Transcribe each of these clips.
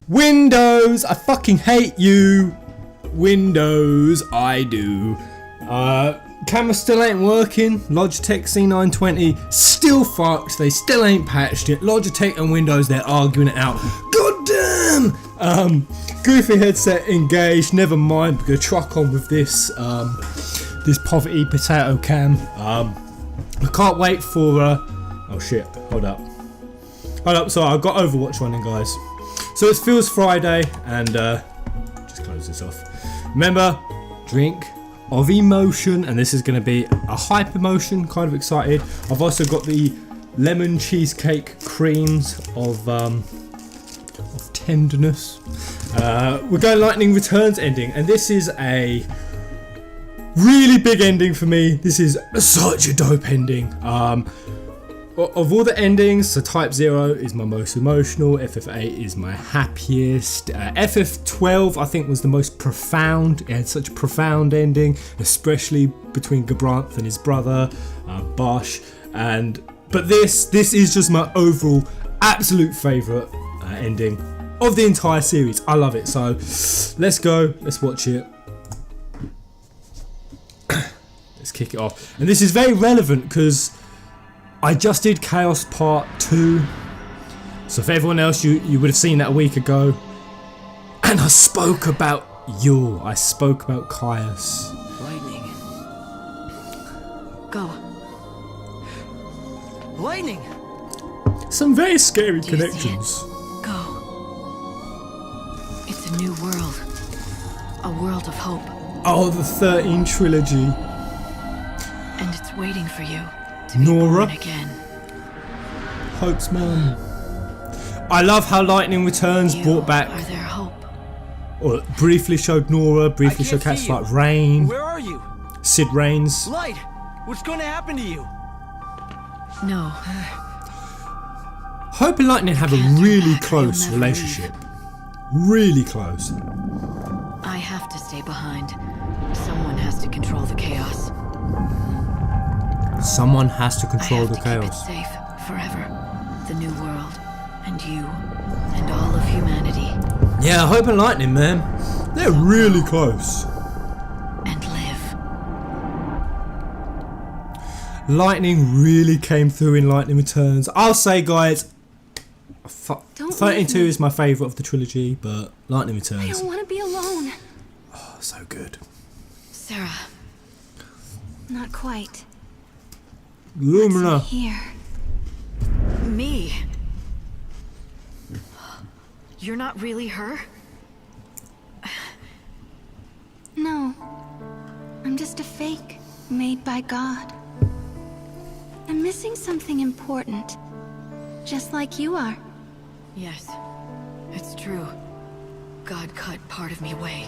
Windows, I fucking hate you. Windows, I do. Camera still ain't working. Logitech C920 still fucked. They still ain't patched it. Logitech and Windows, they're arguing it out. God damn. Goofy headset engaged. Never mind. We're gonna truck on with this. This poverty potato cam. I can't wait for. Oh shit! Hold up. Sorry, I've got Overwatch running, guys. So it feels Friday, and just close this off. Remember, drink of emotion, and this is going to be a hype emotion. Kind of excited. I've also got the lemon cheesecake creams of tenderness. We're going Lightning Returns ending, and this is a really big ending for me. This is such a dope ending. Of all the endings, so Type 0 is my most emotional, FF8 is my happiest, FF12 I think was the most profound. It had such a profound ending, especially between Gabranth and his brother, Bosch, but this is just my overall absolute favourite ending of the entire series. I love it, so let's go, let's watch it. Let's kick it off. And this is very relevant because I just did Chaos Part 2, so for everyone else, you would have seen that a week ago, and I spoke about Yeul, I spoke about Caius. Lightning. Go. Lightning! Some very scary Do you connections. see it? Go. It's a new world. A world of hope. Oh, the 13 trilogy. And it's waiting for you. To be Nora. born again. Hope's mom. I love how Lightning Returns You brought back, are their hope. or briefly showed Nora, briefly showed cats like Rain, Where are you? Sid Reigns. Light! What's going to happen to you? No. Hope and Lightning have a Can't really back, close you'll never relationship. Really close. I have to stay behind. Someone has to control the chaos. Someone has to control I have the to chaos. keep it safe forever. The new world, and you, and all of humanity. Yeah, Hope and Lightning, man. They're really close. And live. Lightning really came through in Lightning Returns. I'll say, guys, Don't 32 leave me. is my favourite of the trilogy, but Lightning I Returns, don't want to be alone. oh, so good. Serah. Not quite. Lumina. Here. Me? You're not really her? No. I'm just a fake made by God. I'm missing something important. Just like you are. Yes, it's true. God cut part of me away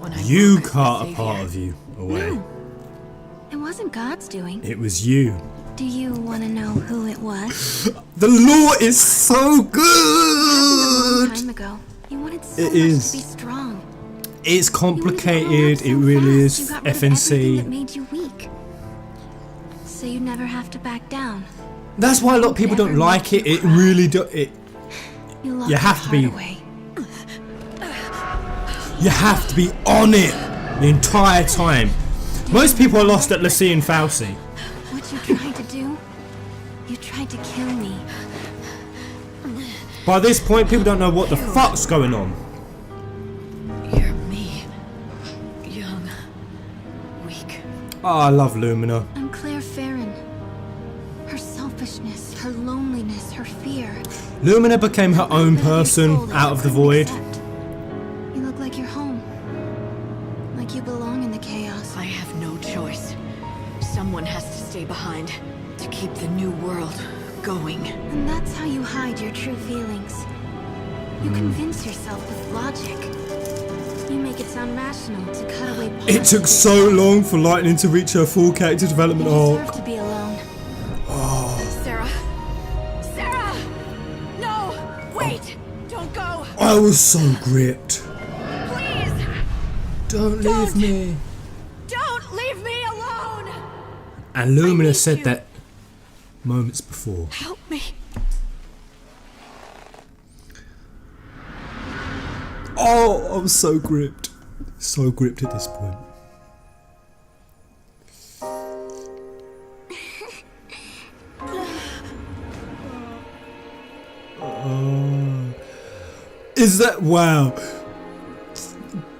when I You broke as the cut a savior. part of you away. No. It wasn't God's doing. It was you. Do you want to know who it was? The lore is so A long good. time ago. You wanted so It much is. to be strong. It's You wanted to grow up complicated. so It really fast, is. you got rid of everything that FNC. made you weak. So you'd never have to back down. That's why a lot of people don't like it. It really do. You locked You have your to be- heart away. You have to be on it the entire time. Most people are lost at Lassie and Fauci. What you tried to do? You tried to kill me. By this point, people don't know what the fuck's going on. You're me. Young. Weak. Oh, I love Lumina. I'm Claire Farron. Her selfishness, her loneliness, her fear. Lumina became her own person out of the void. You look like you're home. Like you belong in the chaos. I have no choice. Someone has to stay behind to keep the new world going. And that's how you hide your true feelings. You convince yourself with logic. You make it sound rational to cut away parts It took of so yourself. long for Lightning to reach her full character You development deserve arc. to be alone. Serah! Serah! No! Wait! Don't go! I was so gripped. Please! Don't leave me. Don't leave me alone! And Lumina need said you. that moments before. Help me. Oh, I'm so gripped. So gripped at this point. Is that wow?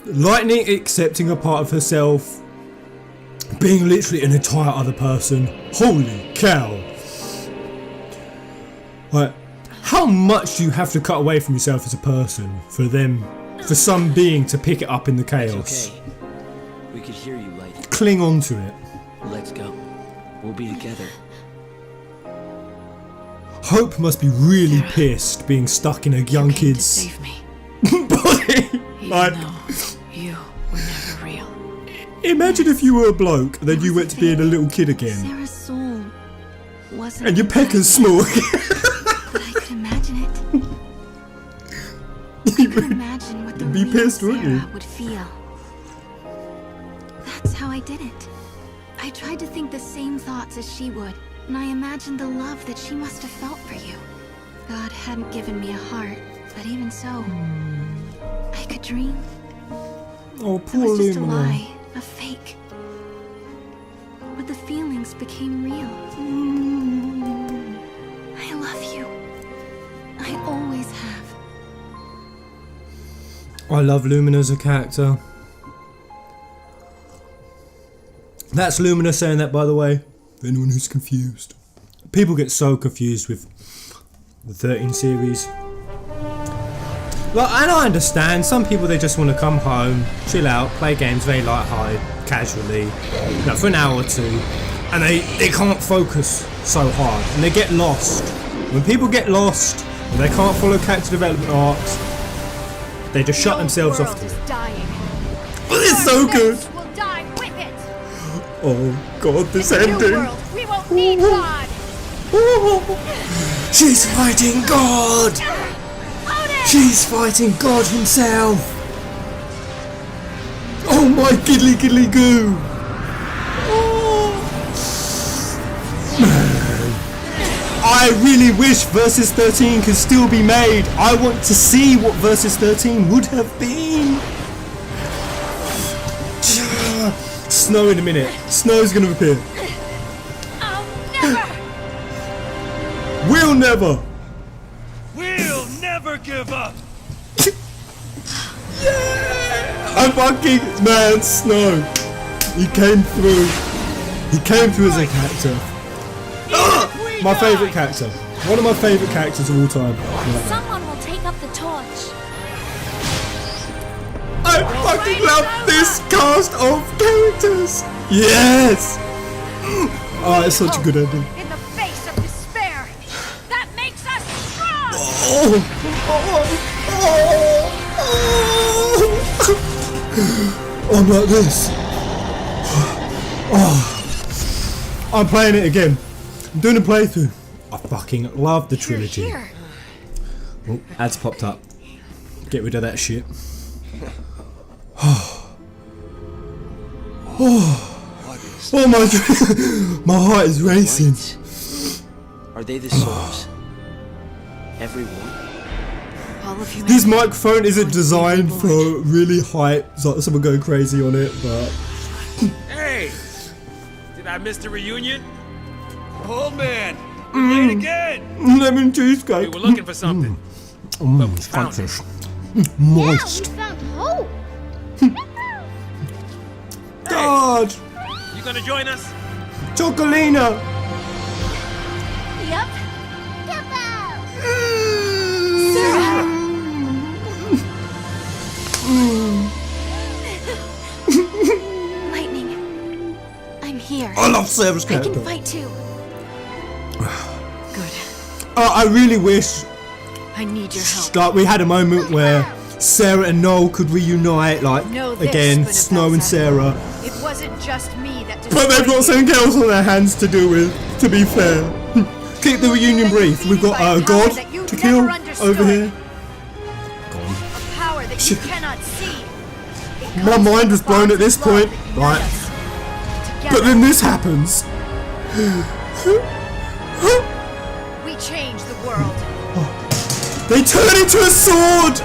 Lightning accepting a part of herself, being literally an entire other person. Holy cow! Like, how much do you have to cut away from yourself as a person for some being to pick it up in the chaos? It's okay. We could hear you, Lightning. Cling on to it. Let's go. We'll be together. Hope must be really pissed being stuck in a young You came to kid's save me, body. even Like, though you were never real. imagine if you were a bloke and then you went to being a little kid again, Serah's soul wasn't. and your pecker's small. But I could imagine it. I could imagine what the be real pissed, wouldn't you? Serah would feel. That's how I did it. I tried to think the same thoughts as she would, and I imagined the love that she must have felt for you. God hadn't given me a heart, but even so, I could dream. Oh, It poor was just a Lumina. lie, a fake. But the feelings became real. I love you. I always have. I love Lumina as a character. That's Lumina saying that, by the way, for anyone who's confused. People get so confused with the 13 series. Like, and I understand, some people, they just want to come home, chill out, play games very light-hearted, casually, for an hour or two, and they can't focus so hard, and they get lost. When people get lost, and they can't follow character development arcs, they just shut themselves off to it. Dying. It's so good! Will die with it. Oh god, this New ending! world. We won't need God. She's fighting God! She's fighting God himself! Oh my giddly giddly goo! Oh. Man. I really wish Versus 13 could still be made. I want to see what Versus 13 would have been. Snow in a minute. Snow's gonna appear. I'll never. We'll never! We'll never give up. I fucking man, Snow. He came through. He came through as a character. My favourite character. One of my favourite characters of all time. Someone will take up the torch. I fucking love this cast of characters. Yes. Oh, it's such a good ending. In the face of despair, that makes us strong. I'm like this. Oh. I'm playing it again. I'm doing a playthrough. I fucking love the trilogy. Here. Oh, ads popped up. Get rid of that shit. Oh my! My heart is racing. Are they the souls? Everyone? All of you. This microphone isn't designed for really hype, so someone going crazy on it, but Hey! Did I miss the reunion? Old man! We're late again! lemon cheesecake. We were looking for something. But we found it. Moist. Found hope. God, You gonna join us? Chocolina. Yep. Lightning. I'm here. I love Serah's I can character. fight too. Good. I really wish, I need your help. like, we had a moment where Serah and Noel could reunite, like, Know this, again, Spinner Snow and Peasant. Serah. It wasn't just me that But they've got destroyed something else on their hands to do with, to be fair. Keep the reunion brief. We've got God to kill over here. a power that you cannot see. It My comes mind from was the blown at bonds this of love point. that unite Right. us. But Together, then this happens. we change the world. They turn into a sword!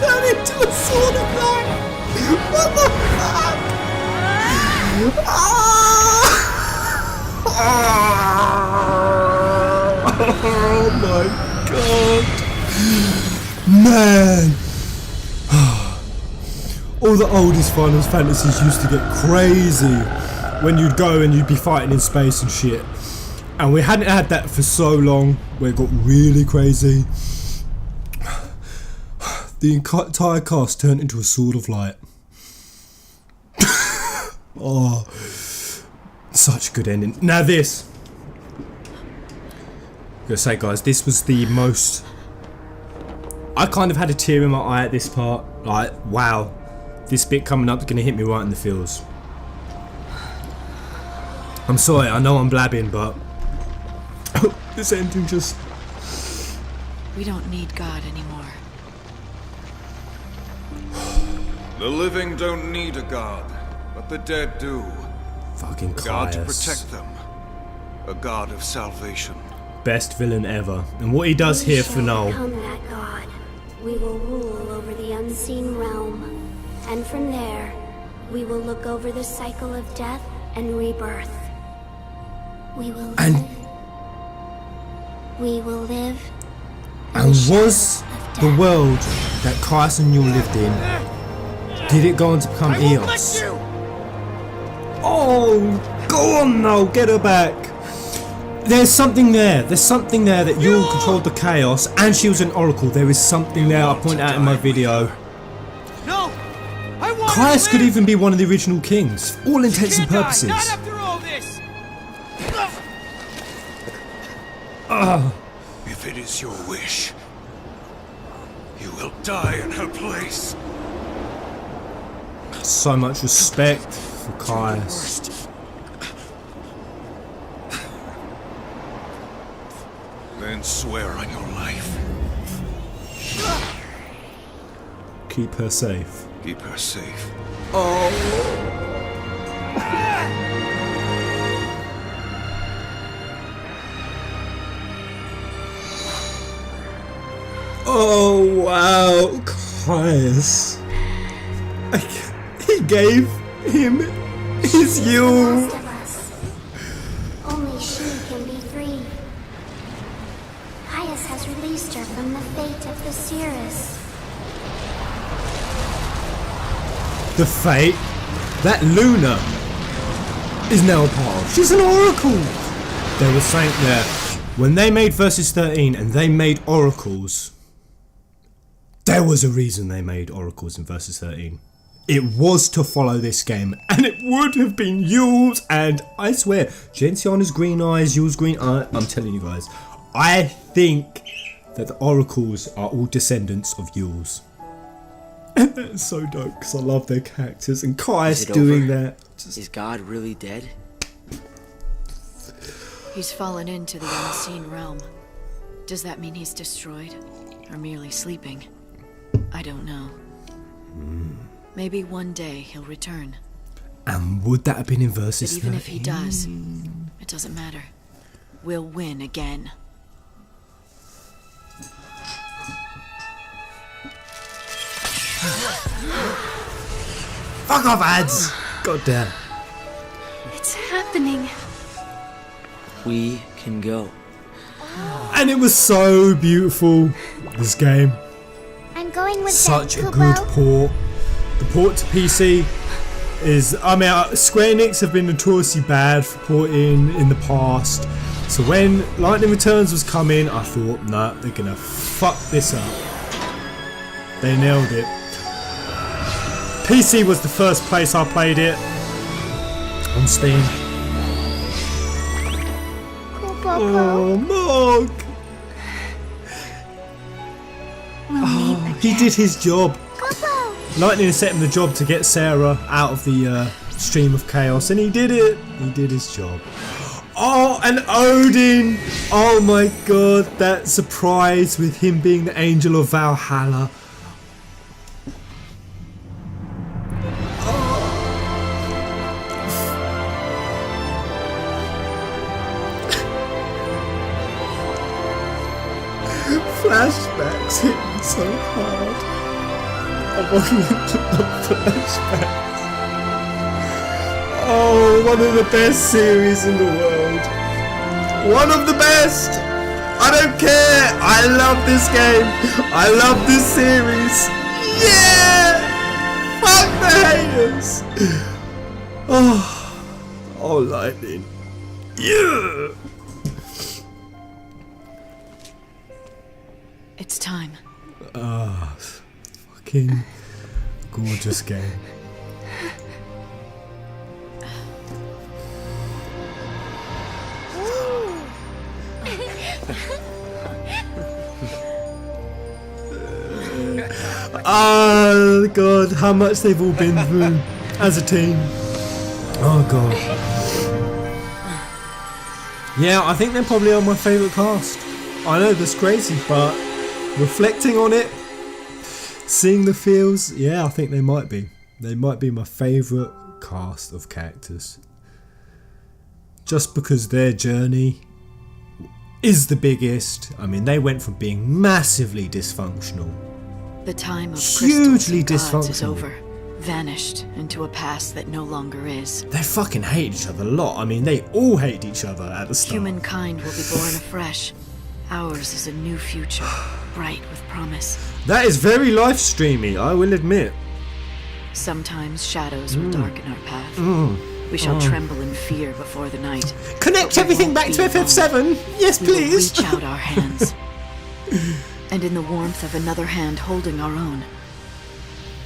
turned into a sword of light. What the fuck? Oh my god. Man. All the oldest Final Fantasies used to get crazy when you'd go and you'd be fighting in space and shit. And we hadn't had that for so long where it got really crazy. The entire cast turned into a sword of light. Oh, such a good ending. Now this, I'm gonna say, guys, this was the most. I kind of had a tear in my eye at this part. Like, wow, this bit coming up is gonna hit me right in the feels. I'm sorry, I know I'm blabbing, but this ending just. We don't need God anymore. The living don't need a god, but the dead do. Fucking A god to Caius. protect them. A god of salvation. Best villain ever. And what he does here for Noel. Become that god. We will rule over the unseen realm. And from there, we will look over the cycle of death and rebirth. We will live. And We will live. And was the world that Caius and Yeul lived in, did it go on to become Eos? Oh, go on now, get her back. There's something there. There's something there that Yeul controlled the chaos and she was an oracle. There is something there I point out in my video. No! I want Caius to could live! even be one of the original kings, for all intents and Can't die, purposes. Not after all this! If it is your wish, you will die in her place. So much respect for Caius. Then swear on your life. Keep her safe. Keep her safe. Oh wow, Caius. He gave him his Yeul. Most of us. Only she can be free. Caius has released her from the fate of the Serahs. The fate that Luna is now a part of. She's an oracle. There was something there. When they made Versus 13 and they made oracles, there was a reason they made oracles in Versus 13. It was to follow this game, and it would have been Yeul's, and I swear, Gentiana's green eyes, Yeul's green eye, I'm telling you guys, I think that the oracles are all descendants of Yeul's. And that's so dope, because I love their characters, and Caius Is it doing over? that. Is God really dead? He's fallen into the unseen realm. Does that mean he's destroyed? Or merely sleeping? I don't know. Maybe one day he'll return. And would that have been in But Versus even 13? if he does, it doesn't matter. We'll win again. Fuck off, ads! God damn. It's happening. We can go. And it was so beautiful, this game. I'm going with Such a them, good Kubo. port. The port to PC is, I mean, Square Enix have been notoriously bad for porting in the past. So when Lightning Returns was coming, I thought, nah, they're gonna fuck this up. They nailed it. PC was the first place I played it on Steam. Kubo. Oh, Mark! He did his job. Kubo. Lightning set him the job to get Serah out of the stream of chaos, and he did it. He did his job. Oh, and Odin! Oh my god, that surprise with him being the angel of Valhalla. Flashbacks hit me so hard. I'm walking into the flashbacks. Oh, one of the best series in the world. One of the best. I don't care. I love this game. I love this series. Yeah. Fuck the haters. Oh, Lightning. Yeah. It's time. Fucking gorgeous game. Oh god, how much they've all been through as a team. Oh god. Yeah, I think they're probably on my favourite cast. I know that's crazy, but reflecting on it, seeing the feels, yeah, I think they might be. They might be my favourite cast of characters. Just because their journey is the biggest. I mean, they went from being massively dysfunctional, The time of hugely crystals and gods is dysfunctional. over, vanished into a past that no longer is. They fucking hate each other a lot. I mean, they all hate each other at the start. Humankind will be born afresh. Ours is a new future, bright with promise. That is very live streamy, I will admit. Sometimes shadows will darken our path. We shall tremble in fear before the night. Connect But we everything won't back be to FF7. Yes, We will please. reach out our hands. And in the warmth of another hand holding our own,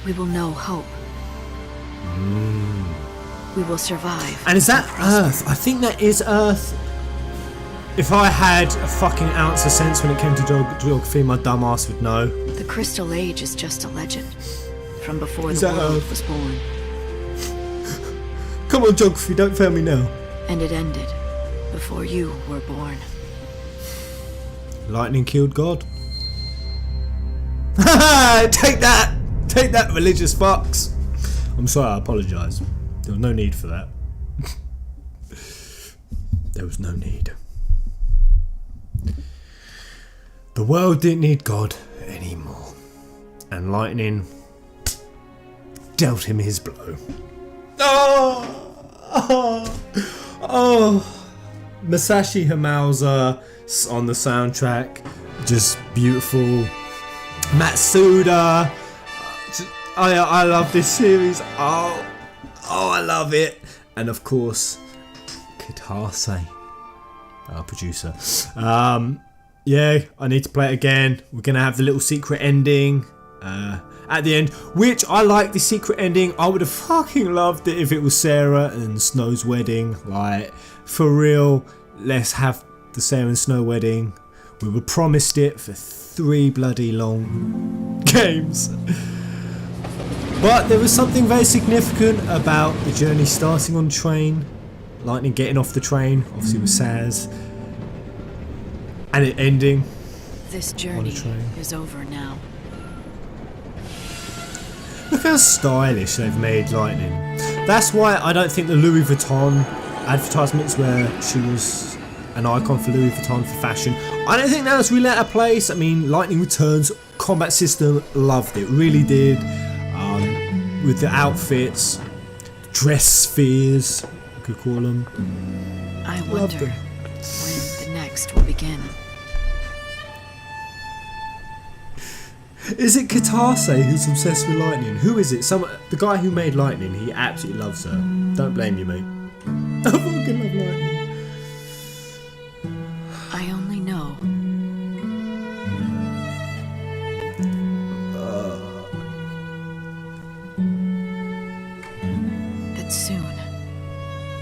we will know hope. We will survive. And is that and prosper. Earth? I think that is Earth. If I had a fucking ounce of sense when it came to geography, my dumb ass would know. The Crystal Age is just a legend from before Is the that world Earth? was born. Come on, geography, don't fail me now. And it ended before you were born. Lightning killed God. Take that! Take that, religious fucks! I'm sorry, I apologise. There was no need for that. There was no need. The world didn't need God anymore. And Lightning dealt him his blow. Oh! Masashi Hamauza on the soundtrack, just beautiful. Matsuda, I love this series. Oh, I love it. And of course, Kitase, our producer. Yeah, I need to play it again. We're gonna have the little secret ending at the end, which I like the secret ending. I would have fucking loved it if it was Serah and Snow's wedding. Like, for real, let's have the Serah and Snow wedding. We were promised it for 3 bloody long games. But there was something very significant about the journey starting on the train, Lightning getting off the train, obviously with Sazh, and it ending. This journey train. is over now. Look how stylish they've made Lightning. That's why I don't think the Louis Vuitton advertisements where she was an icon for Louis Vuitton for fashion, I don't think that was really at a place. I mean, Lightning Returns combat system, loved it, really did. With the outfits, dress spheres, you could call them. I Loved wonder them. when the next will begin. Is it Kitase who's obsessed with Lightning? Who is it? The guy who made Lightning, he absolutely loves her. Don't blame you, mate. I fucking love Lightning. I only know that soon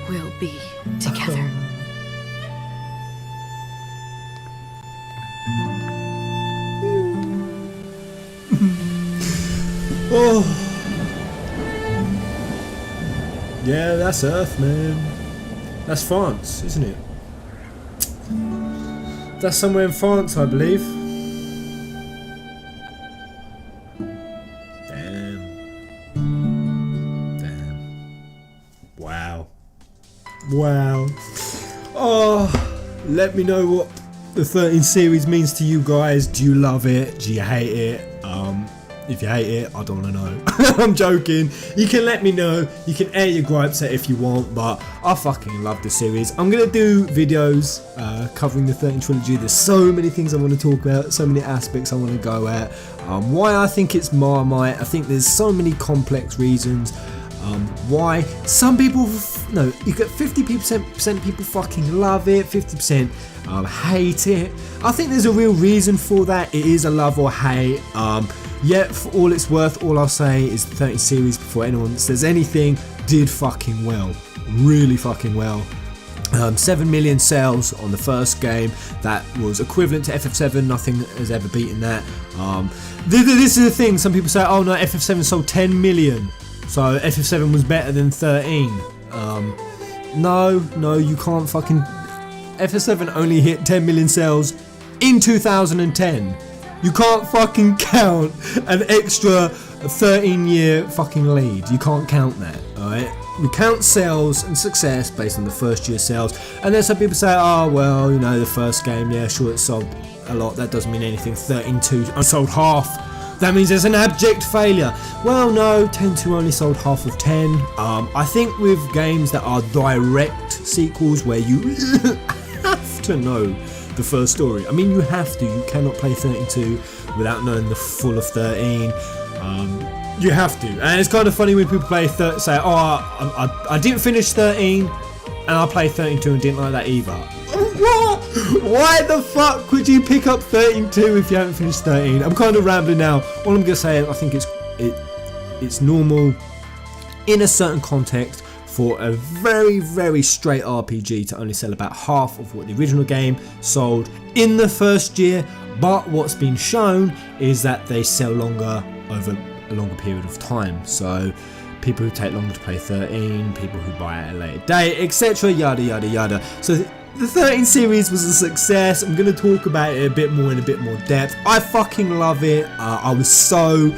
we'll be together. Oh. Yeah, that's Earth, man. That's France, isn't it? That's somewhere in France, I believe. Damn. Wow. Oh, let me know what the 13 series means to you guys. Do you love it? Do you hate it? If you hate it, I don't want to know. I'm joking. You can let me know. You can air your gripes at if you want, but I fucking love the series. I'm going to do videos covering the 13 trilogy. There's so many things I want to talk about, so many aspects I want to go at. Why I think it's Marmite. I think there's so many complex reasons. Why some people, no, you get 50% people fucking love it, 50% hate it. I think there's a real reason for that. It is a love or hate. Yet for all it's worth, all I'll say is the 13 series, before anyone says anything, did fucking well, really fucking well. 7 million sales on the first game. That was equivalent to FF7. Nothing has ever beaten that. This is the thing. Some people say, oh no, FF7 sold 10 million. So FF7 was better than 13. No, you can't fucking... FF7 only hit 10 million sales in 2010. You can't fucking count an extra 13-year fucking lead. You can't count that, alright? We count sales and success based on the first year sales. And then some people say, oh, well, you know, the first game, yeah, sure, it sold a lot. That doesn't mean anything. 13-2, I sold half. That means there's an abject failure. Well, no, 10-2 only sold half of 10. I think with games that are direct sequels where you have to know the first story. I mean, you have to. You cannot play 13-2 without knowing the full of 13. You have to. And it's kind of funny when people play say, oh, I didn't finish 13 and I played 13-2 and didn't like that either. What? Why the fuck would you pick up 13-2 if you haven't finished 13? I'm kind of rambling now. All I'm gonna say is I think it's normal in a certain context for a very, very straight RPG to only sell about half of what the original game sold in the first year. But what's been shown is that they sell longer over a longer period of time. So people who take longer to play 13, people who buy at a later date, etc. Yada yada yada. So the 13 series was a success. I'm going to talk about it a bit more in a bit more depth. I fucking love it. I was so...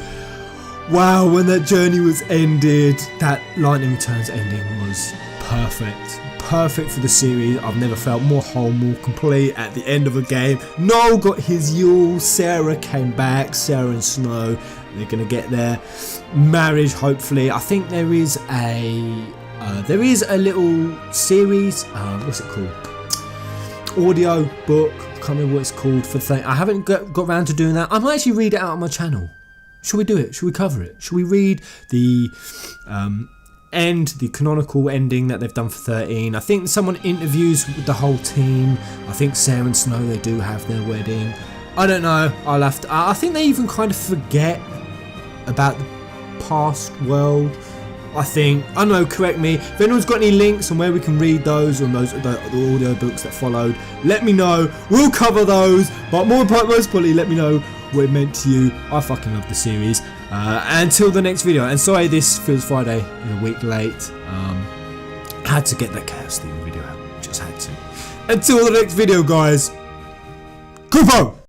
wow, when that journey was ended, that Lightning Returns ending was perfect. Perfect for the series. I've never felt more whole, more complete at the end of a game. Noel got his Yeul, Serah came back, Serah and Snow, they're going to get their marriage hopefully. I think there is a little series, what's it called? Audio book, I can't remember what it's called for thing. I haven't got around to doing that. I might actually read it out on my channel. Should we do it? Should we cover it? Should we read the the canonical ending that they've done for 13? I think someone interviews with the whole team. I think Serah and Snow, they do have their wedding. I don't know. I'll have to. I think they even kind of forget about the past world. I think. I don't know. Correct me. If anyone's got any links on where we can read those on those the audio books that followed, let me know. We'll cover those. But most importantly, let me know what it meant to you. I fucking love the series. Until the next video, and sorry this feels Friday a week late. Had to get that Chaos Theme video out, just had to. Until the next video, guys. Kupo!